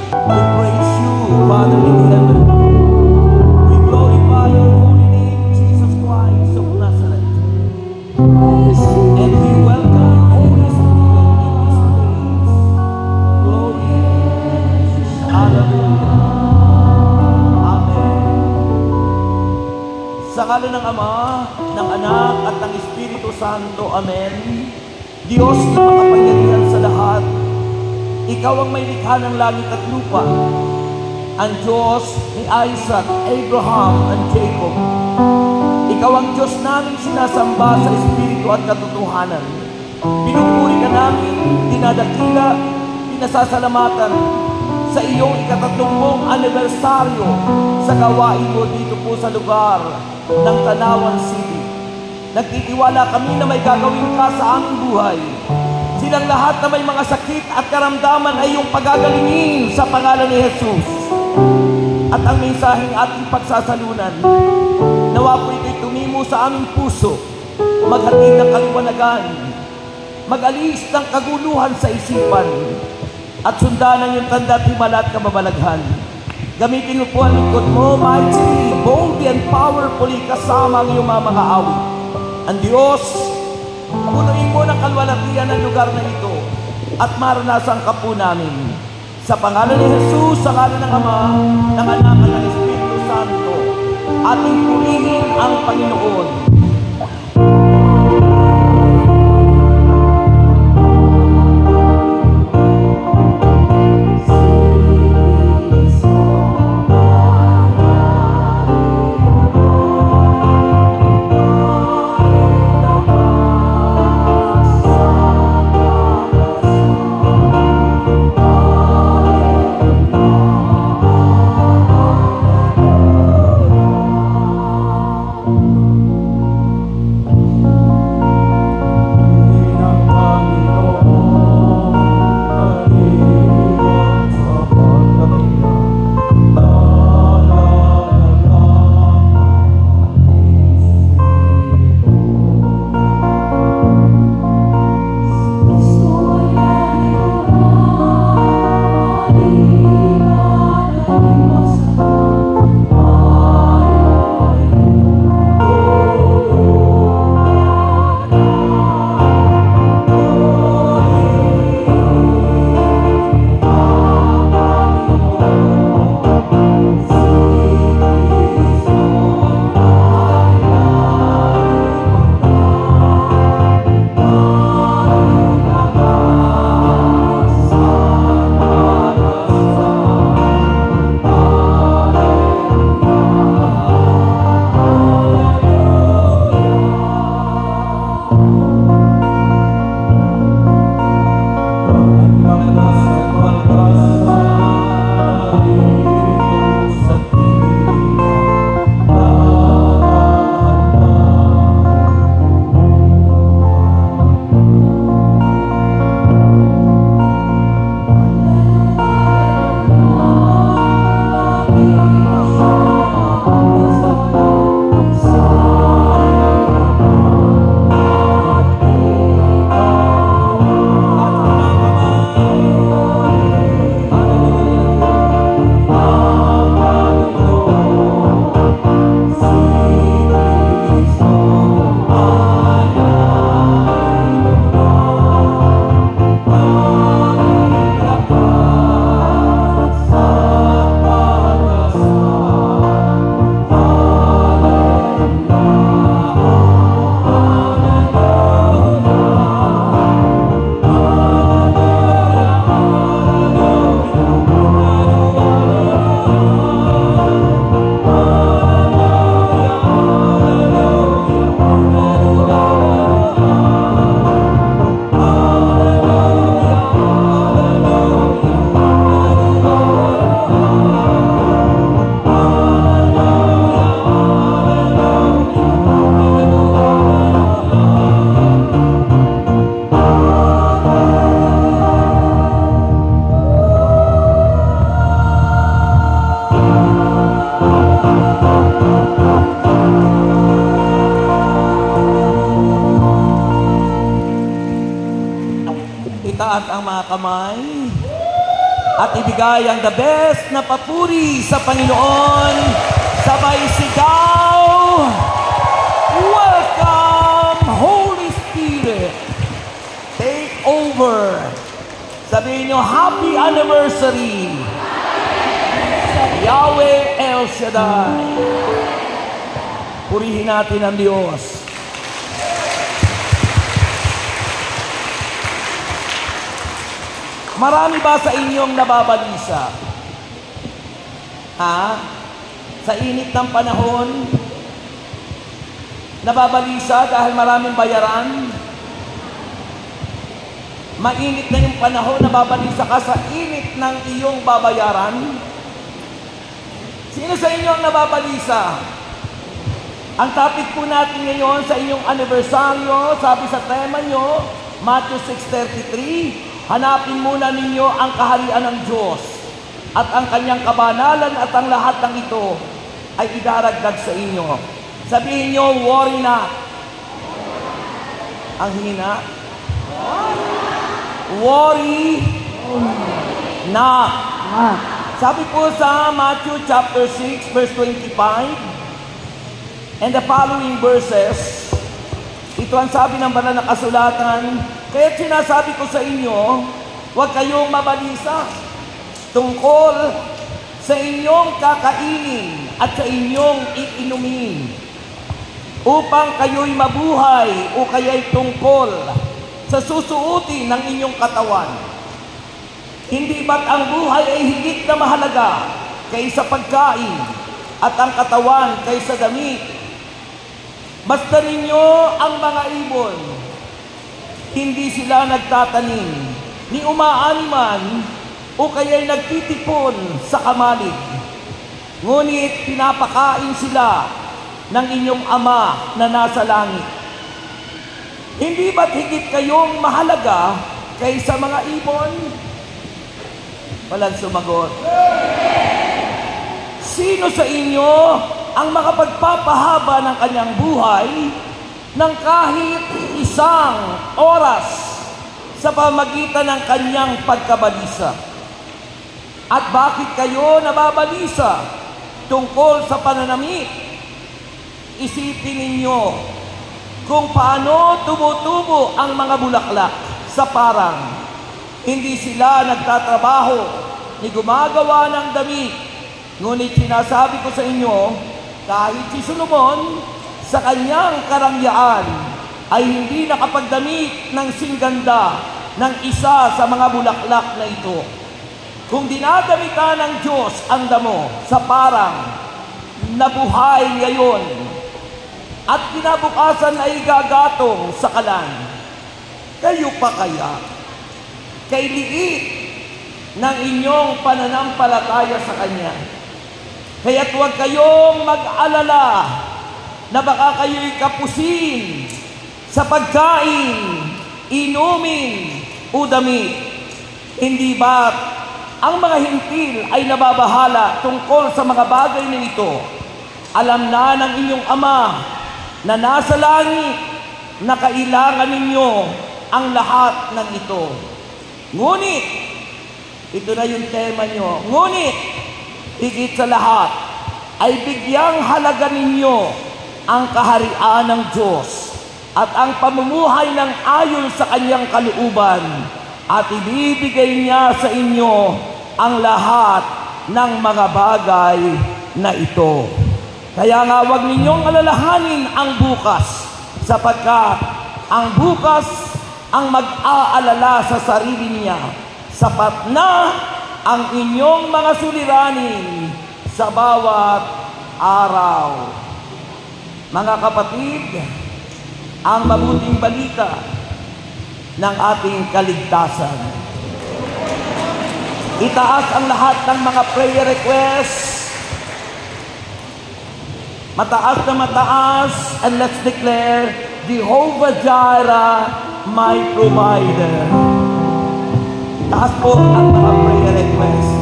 We praise you, Father in heaven. We glorify your holy name, Jesus Christ of Nazareth. And we welcome your Holy Spirit in this place. Glory. Hallelujah. Amen. Sa ngalan ng Ama, ng Anak, at ng Espiritu Santo. Amen. Diyos na makapangyarihan sa lahat, Ikaw ang may likha ng langit at lupa, ang Diyos ni Isaac, Abraham, and Jacob. Ikaw ang Diyos namin sinasamba sa Espiritu at katotohanan. Pinupuri ka namin, dinadakila, pinasasalamatan sa iyong ika-30 anibersaryo sa gawain mo dito po sa lugar ng Tanawan City. Nagtitiwala kami na may gagawin ka sa aming buhay. Silang lahat na may mga sakit at karamdaman ay iyong pagagalingin sa pangalan ni Jesus. At ang mensaheng ating pagsasalunan, nawa po ito'y tumimo sa aming puso, maghatid ng kaliwanagan, mag-alis ng kaguluhan sa isipan, at sundan ang iyong tanda at himala at kababalaghan. Gamitin mo po ang lingkod mo, mightily, boldly, and powerfully kasama ang iyong mga awit. Ang Diyos, punuin mo ng kalwalatian ang lugar na ito at maranasan ka po namin. Sa pangalan ni Jesus, sa ngalan ng Ama, ng Anak at ng Espiritu Santo, ating purihin ang Panginoon. ibigay ang the best na papuri sa Panginoon. Sabay sigaw, welcome Holy Spirit. Take over. Sabihin nyo, happy anniversary. Yahweh El Shaddai. Purihin natin ang Diyos. Marami ba sa inyong nababalisa? Ha? Sa init ng panahon, nababalisa dahil maraming bayaran? Mainit na yung panahon, nababalisa ka sa init ng iyong babayaran? Sino sa inyo ang nababalisa? Ang topic po natin ngayon sa inyong anibersaryo, sabi sa tema nyo, Matthew 6:33, hanapin muna ninyo ang kaharian ng Diyos at ang kanyang kabanalan at ang lahat ng ito ay idaragdag sa inyo. Sabihin nyo, worry not. Ang hina. Worry not. Sabi po sa Matthew chapter 6 verse 25 and the following verses, ito ang sabi ng banal na kasulatan, kaya sinasabi ko sa inyo, huwag kayong mabalisa tungkol sa inyong kakainin at sa inyong iinumin upang kayo'y mabuhay o kaya'y tungkol sa susuotin ng inyong katawan. Hindi ba't ang buhay ay higit na mahalaga kaysa pagkain at ang katawan kaysa damit? Basta ninyo ang mga ibon. Hindi sila nagtatanim, ni umaani man, o kaya'y nagtitipon sa kamalig. Ngunit pinapakain sila ng inyong Ama na nasa langit. Hindi ba't higit kayong mahalaga kaysa mga ibon? Walang sumagot. Sino sa inyo ang makapagpapahaba ng kanyang buhay ng kahit isang oras sa pamagitan ng kanyang pagkabalisa? At bakit kayo nababalisa tungkol sa pananamit? Isipin ninyo kung paano tumutubo ang mga bulaklak sa parang. Hindi sila nagtatrabaho ni gumagawa ng damit. Ngunit sinasabi ko sa inyo, kahit si Solomon sa kanyang karangyaan ay hindi nakapagdamit ng singganda ng isa sa mga bulaklak na ito. Kung dinadamitan ng Diyos ang damo sa parang nabuhay ngayon at kinabukasan ay gagatong sa kalan, kayo pa kaya kay liit ng inyong pananampalataya sa Kanya? Kaya't huwag kayong mag-alala na baka kayo'y kapusin sa pagkain, inumin, o damit. Hindi ba ang mga hintil ay nababahala tungkol sa mga bagay na ito? Alam na ng inyong Ama na nasa langit na kailangan ninyo ang lahat ng ito. Ngunit, ito na yung tema nyo, ngunit, higit sa lahat, ay bigyang halaga ninyo ang kaharian ng Diyos at ang pamumuhay ng ayon sa kanyang kalooban, at ibibigay niya sa inyo ang lahat ng mga bagay na ito. Kaya nga huwag ninyong alalahanin ang bukas, sapagkat ang bukas ang mag-aalala sa sarili niya. Sapat na ang inyong mga suliranin sa bawat araw. Mga kapatid, ang mabuting balita ng ating kaligtasan. Itaas ang lahat ng mga prayer requests. Mataas na mataas, and let's declare, Jehovah Jireh, my provider. Taas po ang mga prayer requests.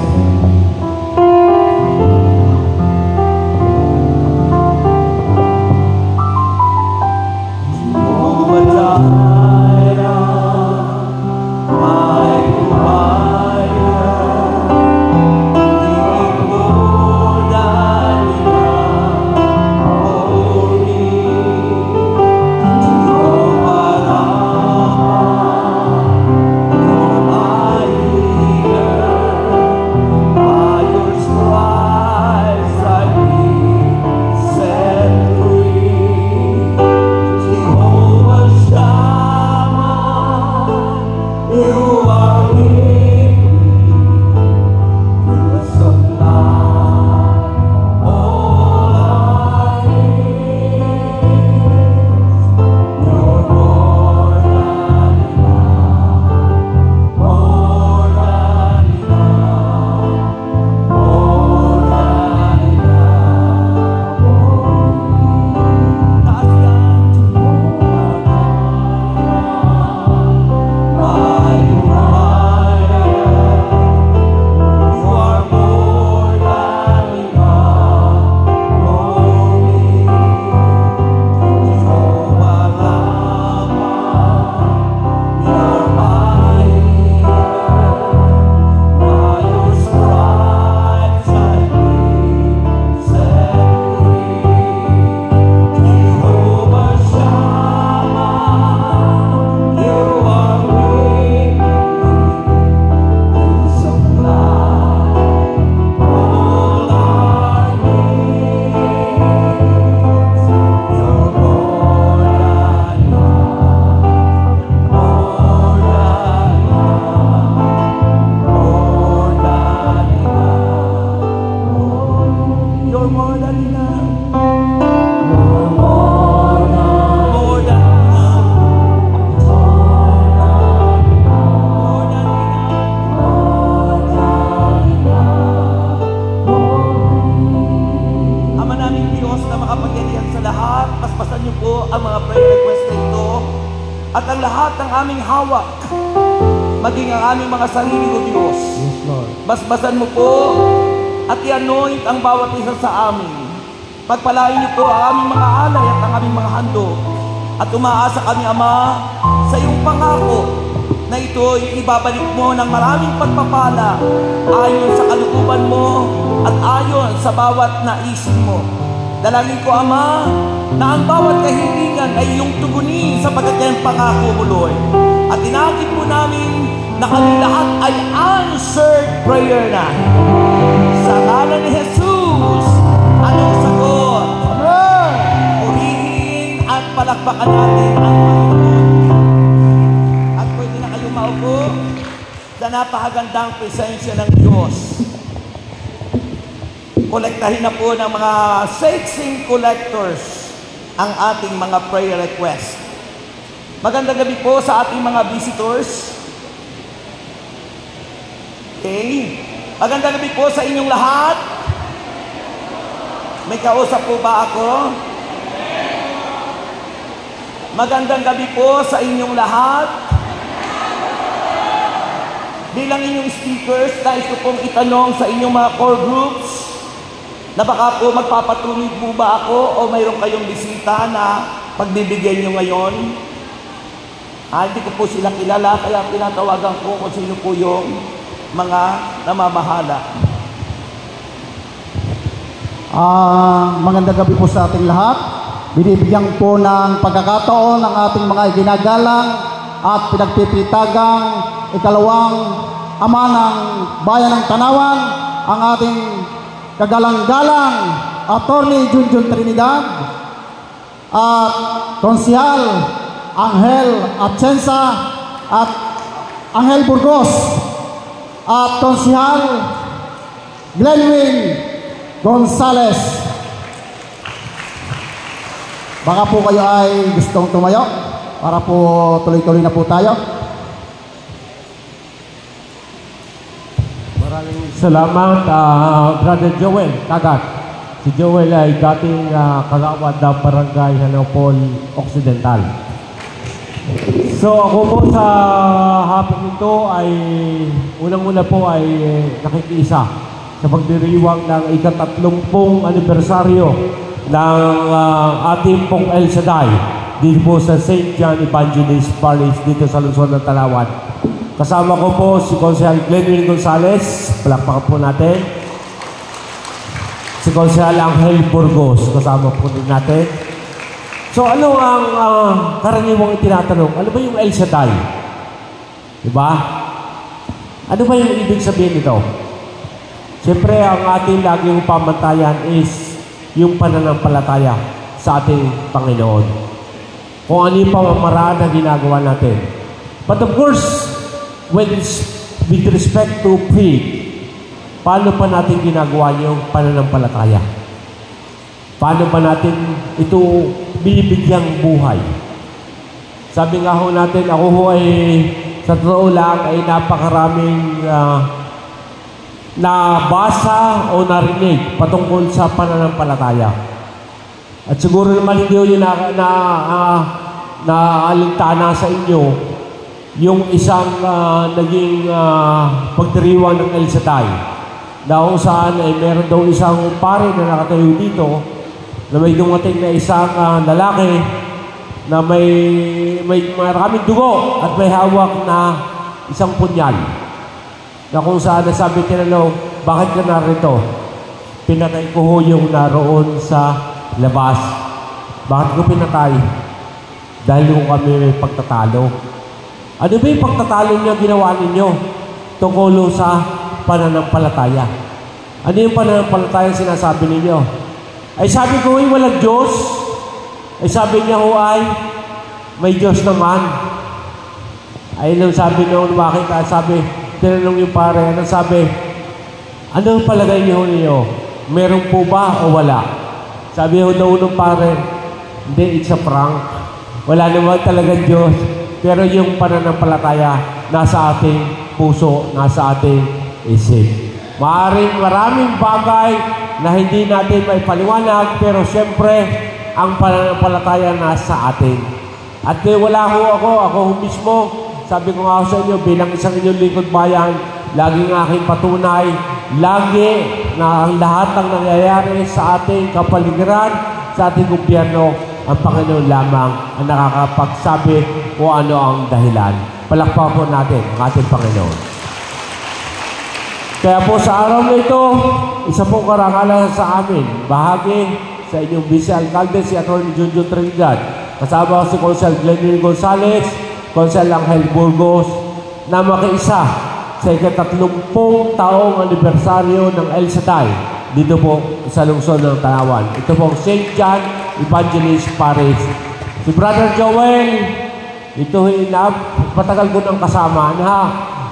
Jehovah Jireh, my provider. ang mga prayer request na ito at ang lahat ng aming hawak, maging ang aming mga sarili, O Diyos. Yes, Lord. Basbasan mo po at i-anoint ang bawat isa sa amin. Pagpalain niyo po ang aming mga alay at ang aming mga handog. At umaasa kami, Ama, sa iyong pangako na ito'y ibabalik mo ng maraming pagpapala ayon sa kalooban mo at ayon sa bawat naisin mo. Dalangin ko, Ama, na ang bawat kahilingan ay iyong tugunin sapagkat yan pangako mo, Lord. At tinakip po namin na kami lahat ay answered prayer na. Sa ngalan ni Jesus, anong sagot? Purihin at palakpakan natin ang Panginoon. At pwede na kayo maupo sa napakagandang presensya ng Diyos. Kolektahin na po ng mga sexing collectors ang ating mga prayer request. Magandang gabi po sa ating mga visitors. Okay. Magandang gabi po sa inyong lahat. May kausap po ba ako? Magandang gabi po sa inyong lahat. Bilang inyong speakers, nais ko pong itanong sa inyong mga core groups na baka po magpapatuloy po ba ako o mayroon kayong bisita na pagbibigyan nyo ngayon? Hindi ko po sila kilala, kaya tinatawagan ko kung sino po yung mga namamahala. Magandang gabi po sa ating lahat. Binibigyan po ng pagkakataon ng ating mga ginagalang at pinagpipitagang ikalawang ama ng bayan ng Tanawan, ang ating kagalang-galang Attorney Junjun Trinidad at Konsehal Angel Atienza at Angel Burgos at Konsehal Glenwin Gonzales. Baka po kayo ay gustong tumayo para po tuloy-tuloy na po tayo. Maraming salamat, Brother Joel Kagat. Si Joel ay dating kagawad ng Barangay Hanopol Occidental. So ako po sa hapon ito ay unang-una po ay nakikiisa sa pagdiriwang ng ika-30 anibersaryo ng ating pong El Shaddai dito po sa St. John Evangelist Parish dito sa Luzon ng Tanawan. Kasama ko po si Konsehal Glenwin Gonzales, palakpakan po natin. Si Konsehal Angel Burgos, kasama po din natin. So ano ang karaniwang itinatanong? Ano ba yung El Shaddai? Diba? Ano ba yung ibig sabihin nito? Siyempre, ang ating laging pamantayan is yung pananampalataya sa ating Panginoon. Kung ano yung pamamaraan na ginagawa natin. But of course, with respect to faith, paano pa natin ginagawa yung pananampalataya? Paano pa natin ito binibigyang buhay? Sabi nga ho natin, ako ho ay sa totoo lang ay napakaraming nabasa o narinig patungkol sa pananampalataya. At siguro naman hindi yun naalintana sa inyo yung isang naging pagdiriwang ng El Shaddai na kung saan ay meron daw isang pare na nakatayo dito na may dumating na isang lalaki na may maraming dugo at may hawak na isang punyal. Na kung saan nasabi tinanong, bakit ka narito? Pinatay ko ho yung naroon sa labas. Bakit ko pinatay? Dahil kung kami may pagtatalo. Ano ba yung pagtatalo niya ginawa ninyo? Tungkol sa pananampalataya. Ano yung pananampalataya sinasabi ninyo? Ay sabi ko, walang Diyos. Ay sabi niya ho ay, may Diyos naman. Ay nang sabi noon, bakit? Sabi, tinanong yung pare, anong sabi? Ano palagay niyo? Meron po ba o wala? Sabi ho daw nung pare, hindi, it's a prank. Wala naman talagang Diyos. Pero yung pananampalataya, nasa ating puso, nasa ating isip. Maraming bagay na hindi natin may paliwanag, pero siyempre, ang pananampalataya na sa atin. At wala ako mismo, sabi ko nga sa inyo, bilang isang inyong lingkod bayan, laging aking patunay, lagi na ang lahat ng nangyayari sa ating kapaligiran, sa ating gobyerno, ang Panginoon lamang ang nakakapagsabi kung ano ang dahilan. Palakpakan po natin ang ating Panginoon. Kaya po sa araw na ito, isa pong karangalan sa amin, bahagi sa inyong Vice Alcalde, si Atty. Junjun Trinidad, kasama ko si Consel Glenn Gonzales, Consel Angel Burgos, na makiisa sa ika-30 taong anibersaryo ng El Shaddai dito po sa lungsod ng Tanawan. Ito po St. John Evangelist Parish. Si Brother Joel, ito patagal ko ng kasama na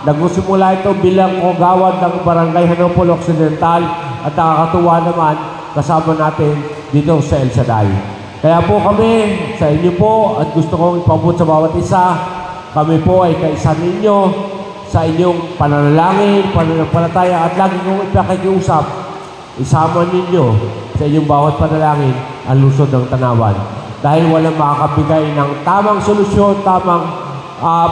nagsimula ito bilang kagawad ng Barangay Hanopol Occidental at nakakatuwa naman kasama natin dito sa El Shaddai. Kaya po kami sa inyo po at gusto kong ipabot sa bawat isa, kami po ay kaisa ninyo sa inyong pananalangin, pananampalataya at lagi kong ipakikiusap, isama ninyo sa inyong bawat panalangin ang lungsod ng Tanawan. Dahil walang makakabigay ng tamang solusyon, tamang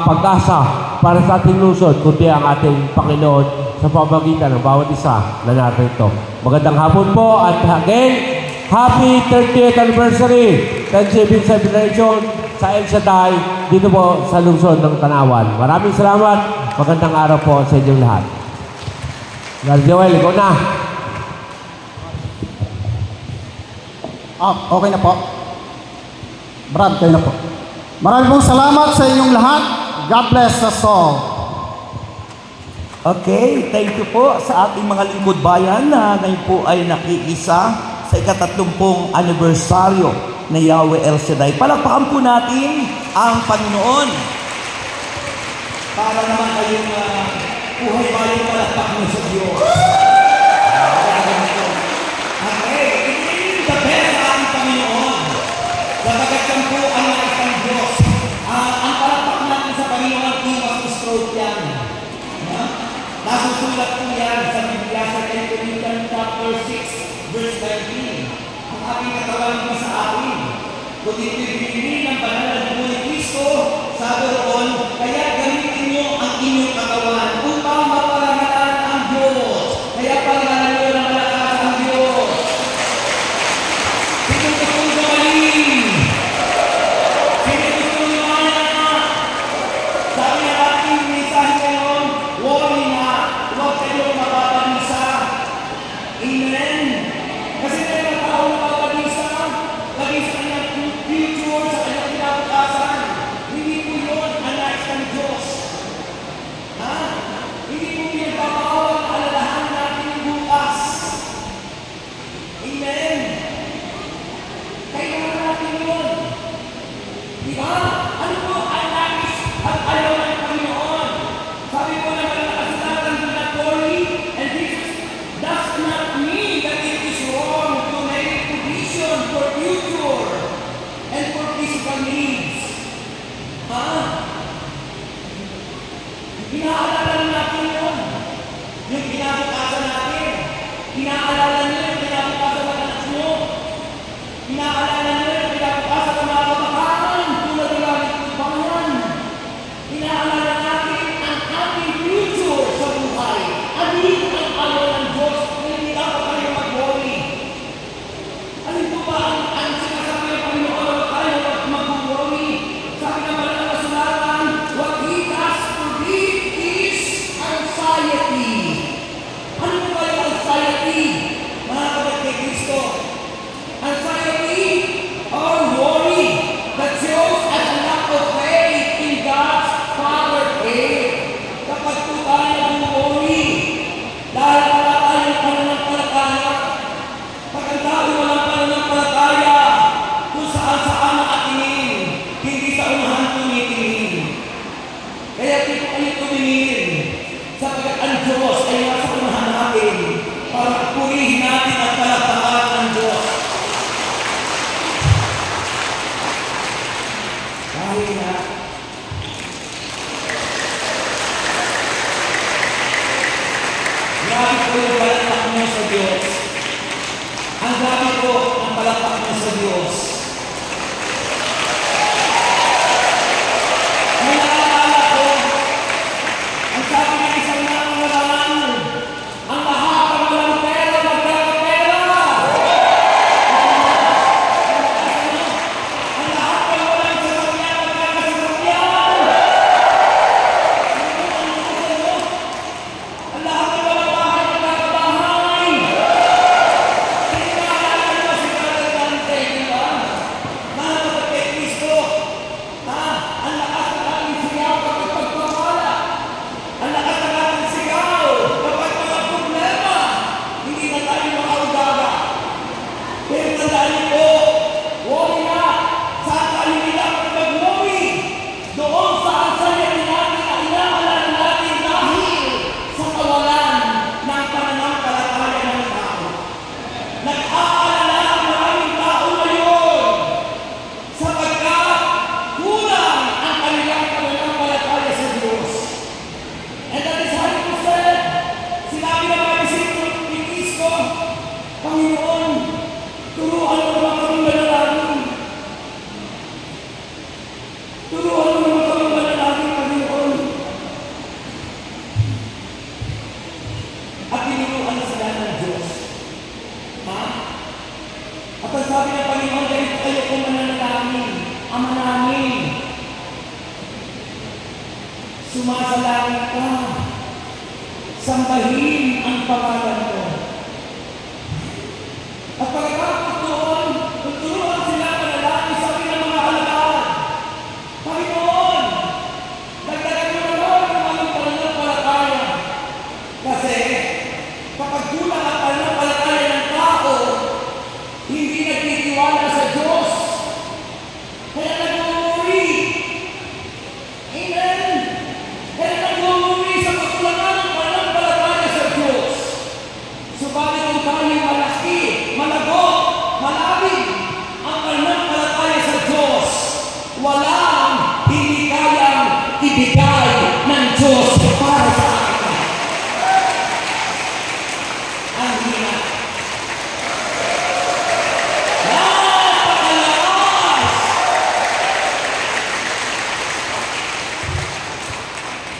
pag-asa para sa ating lungsod, kundi ang ating Panginoon sa pamagitan ng bawat isa na narito. Magandang hapon po at again, Happy 30th Anniversary Thanksgiving Celebration sa El Shaddai dito po sa lungsod ng Tanawan. Maraming salamat. Magandang araw po sa inyong lahat. Brother Joel, ikaw na. Okay na po. Brad, kayo na po. Maraming pong salamat sa inyong lahat. God bless us all. Okay, thank you po sa ating mga lingkod bayan na ngayon po ay nakiisa sa ika-30 anibersaryo na Yahweh El Shaddai. Palakpakan po natin ang Panginoon para naman kayong buhay bayang palakpak mo sa Diyos. Okay, it the best sa ating Panginoon. Sabagat yan po ang isang Diyos. Ang palakpak natin sa Panginoon, iwas to stroke yan. Nasusulat po yan sa Biblia sa 2 Corinthians chapter 6. Verse 19, ang ating katawan mo sa atin. Kung itibigin ng banal na dugo ni Kristo, sabi roon, kaya gamitin niyo ang inyong katawan upang maparangalan ang Diyos. Kaya parangalan niyo ng malakas ang Diyos. Sino gustong gumaling? Sino gustong lumayan? Sabi ng ating mensahe ngayon, worry na, huwag kayong mapapanisa. Amen. Kasi may mga tao na mapalisa, lagi sa kanyang future, sa kanyang kinabukasan. Hindi po yun ang nais ng Diyos. Hindi po pinagpapawal ang alalahan natin bukas. Amen. Kailangan natin yun. Diba? Ano po ang nais at ayaw ng Panginoon? Sabi po naman na kasulatan do not worry, and this does not mean that it is wrong to make provision for future and for physical needs. Inaalala natin yun. Yung kinabukasan natin. Inaalala nyo yung kinabukasan ng anak mo. Inaalala nyo yung kinabukasan ng mga kapakanan tulad ng langit ng Panginoon. Inaalala natin ang ating future sa buhay. Alin ang ayaw ng Diyos na hindi dapat tayo mag-worry. Alin po ba ang sinasabi ng Panginoon na tayo mag-worry? Sabi naman ng kasulatan, what He does forbid is anxiety. Ano po ba yung anxiety? Mga kapatid kay Kristo. Anxiety or worry that shows as a lack of faith in God's Father faith. Kapag po tayo nag-worry, dahil wala tayong pananampalataya, pag ang tao walang pananampalataya, kung saan-saan nakatingin, hindi sa unahan tumitingin. Kaya dito kayo tumingin, sapagkat ang Diyos ay nasa unahan natin para purihin natin ang palakpakan ng Diyos. Panginoon, turuan mo naman kami manalangin. Turuan mo naman kami manalangin, Panginoon. At tinuruan sila ng Diyos. Ha? At ang sabi ng Panginoon, ganito kayo kung mananalangin, Ama namin, sumasalangit ka, sambahin ang pangalan mo. At pagkatapos doon, tuturuan sila manalangin, sabi ng mga alagad, Panginoon, dagdagan mo naman ang aming pananampalataya. Kasi kapag kulang ang pananampalataya ng tao, hindi nagtitiwala sa Diyos. Kaya nag-uuri. Amen. Kaya nag-uuri sa kakulangan ng pananampalataya sa Diyos. Subalit kung tayo malaki, malagot, malabig ang pananampalataya sa Diyos, walang hindi kayang ibigay ng Diyos para sa atin. Ang hina. Napakalakas!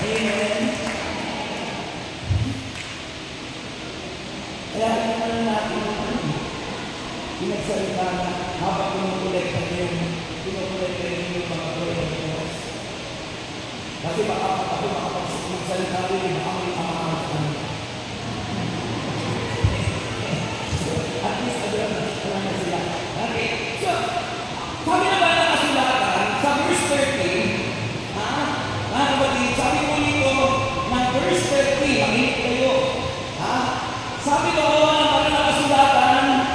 Amen. Kaya naman natin pinagsalita na habang pinukulekta niyo yung mga prayers. Kasi baka ako makapagsalita rin ang aming amahan sa kanila. At least alam na sila. Okay. So, sabi na ba na kasulatan sa verse 13, mga kapatid, sabi ko nito ng verse 13, makinig kayo. Sabi doon ang mga nakasulatan,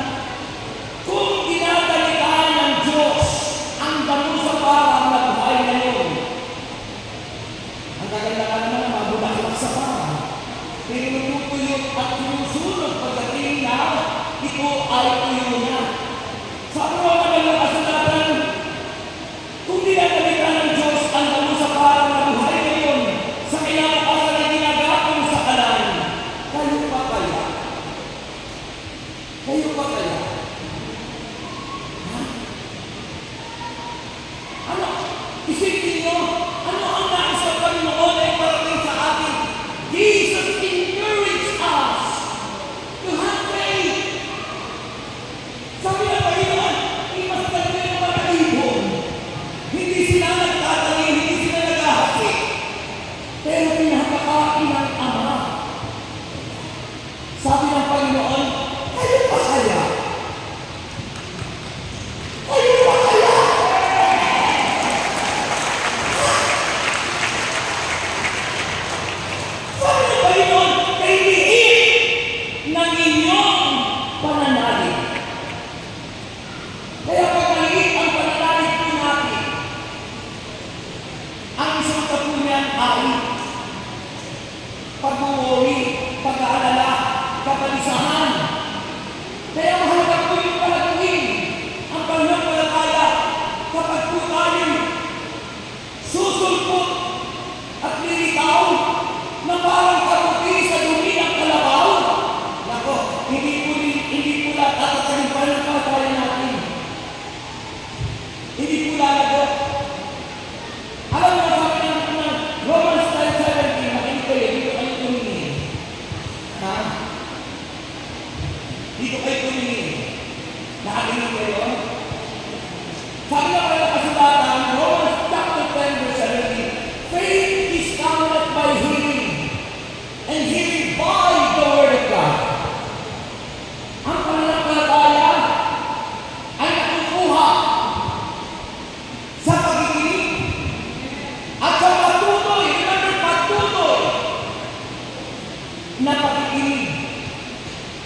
kung ginagalitan ng Diyos ang damusa parang na buhay ngayon. Ang kagandahan naman na mabulaklak sa parang, pero tutuyot at sumusunod pagdating na ito ay tuyo na. Sabi mo ang mga nakasulatan, kung ginagalitan ng Diyos ang damusa parang na buhay ngayon, sa kinakapasan na ginagapon sa kalan, kayo pa kaya? Kayo pa kaya? Ha? Ano? Isipin nyo, ano ang nais ng Panginoon ay parating sa atin? Jesus encouraged us to have faith. Sabi ng Panginoon, imasdan nyo yung mga ibon. Hindi sila nagtatanim, hindi sila naghahati. Pero pinapakain ng Ama. Sabi ng Panginoon, kayo pa kaya? Kayo pa kaya? Sabi ng Panginoon, kay liit ng inyong pananalig. Kaya pag maliit ang pananalig po natin, ang isang po niyan ay pag-uwi, pag-aalala, kapalisahan. Kaya mahalaga po yung palaguin ang pananampalataya kapag po tayo susulpot at lilitaw na parang kaputi sa dumi ng kalabaw. Nako, hindi po lahat tatatanim pananampalataya natin. Hindi po lalagot. Alam mo, sabi ng Romans 9:17, makinig kayo, dito kayo tumingin. Ha? Dito kayo tumingin. Nakakinig kayo? Sabi na kayo kasulatan, Romans chapter 10 verse 17, faith is counted by hearing, and hearing by the word of God. Ang pananampalataya ay nakukuha sa pakikinig at sa patuloy, remember, patuloy na pakikinig.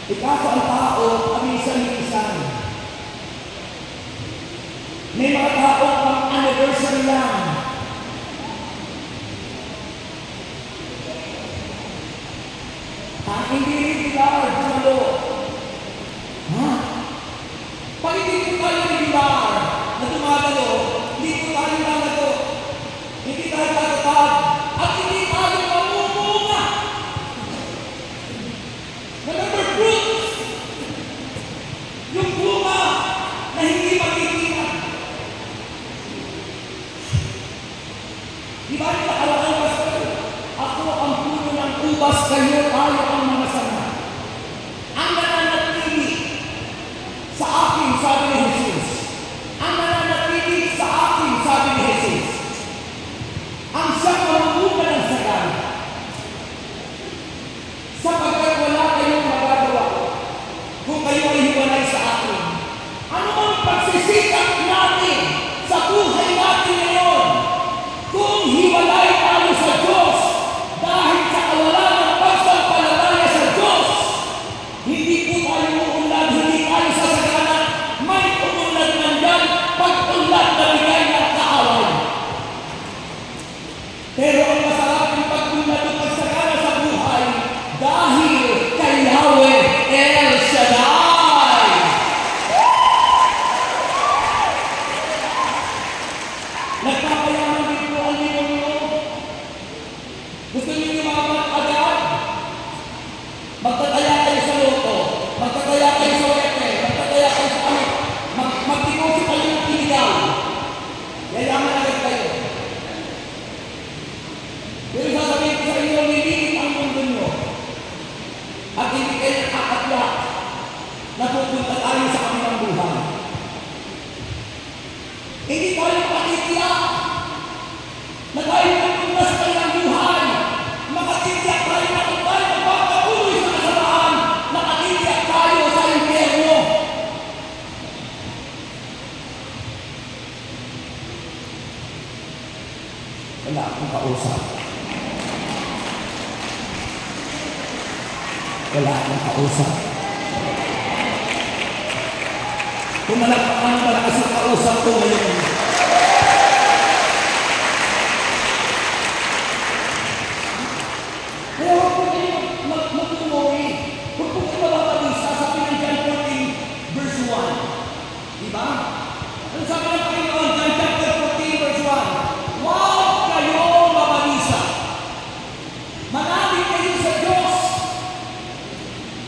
Ikaso ang tao ang minsan-minsan. May mga tao pang anniversary lang. Hindi regular, dumalo. Pag hindi po tayo regular na dumagalo, hindi po tayo lalago. Hindi tayo tatatag. At hindi tayo mamumunga. Remember, fruits Hindi tayo makatitiyak na tayo pupunta sa kanyang buhay. Makatitiyak tayo na kung tayo magpapatuloy sa kasamaan, nakatitiyak tayo sa impyerno. Wala akong kausap. Wala akong kausap. Pumalakpakan mo malakas ang kausap ko ngayon. Kaya huwag po kayo mag-worry. Huwag po kayo mababalisa sa John 14 verse 1. Diba? Ano sabi ng Panginoon? John chapter 14 verse 1. Huwag kayong mabalisa. Manalig kayo sa Diyos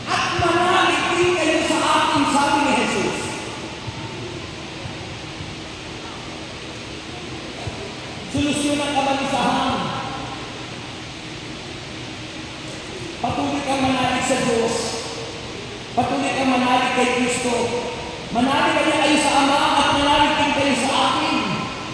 at manalig din kayo sa akin, sabi ni Jesus. Solusyon ng kabalisahan. Patuloy kang manalig sa Diyos. Patuloy kang manalig kay Kristo. Manalig